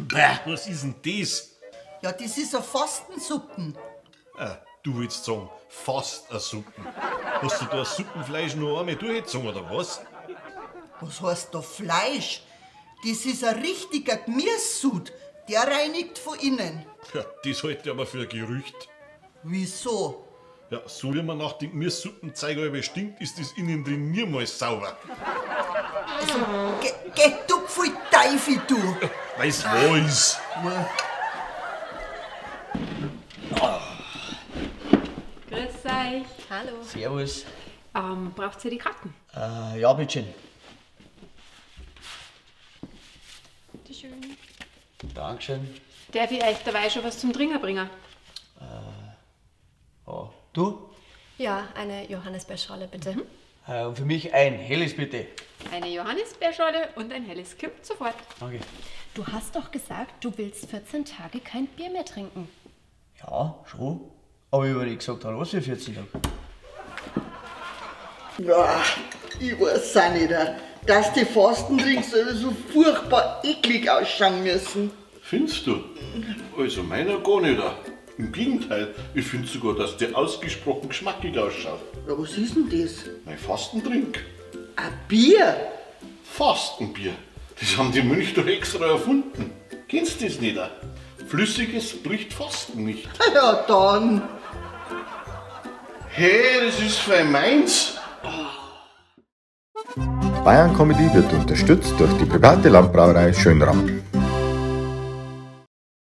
Bäh, was ist denn das? Ja, das ist eine Fastensuppen. Du willst sagen, fast eine Suppen. Hast du da das Suppenfleisch noch einmal durchgezogen, oder was? Was heißt da Fleisch? Das ist ein richtiger Gemüsesud. Der reinigt von innen. Ja, das halte ich aber für ein Gerücht. Wieso? Ja, so wie man nach dem Gemüsesuppenzeug halber stinkt, ist das innen drin niemals sauber. Geh du voll Teufel, du! Weiß was? Grüß euch. Hallo. Servus. Braucht ihr die Karten? Ja, bitteschön. Bitteschön. Dankeschön. Darf ich euch dabei schon was zum Trinken bringen? Ja. Du? Ja, eine Johannisbeerschorle bitte. Und für mich ein helles bitte. Eine Johannisbeerschorle und ein helles Kippt sofort. Danke. Du hast doch gesagt, du willst 14 Tage kein Bier mehr trinken. Ja, schon. Aber ich habe nicht gesagt, was für 14 Tage. Ja, ich weiß auch nicht, dass die Fastendrinks so furchtbar eklig ausschauen müssen. Findest du? Also meiner gar nicht. Im Gegenteil, ich finde sogar, dass der ausgesprochen geschmackig ausschaut. Ja, was ist denn das? Mein Fastentrink. Ein Bier? Fastenbier. Das haben die Mönche doch extra erfunden. Kennst du das nicht? Flüssiges bricht Fasten nicht. Ja, dann. Hey, das ist für meins. Bayern Comedy wird unterstützt durch die private Landbrauerei Schönram.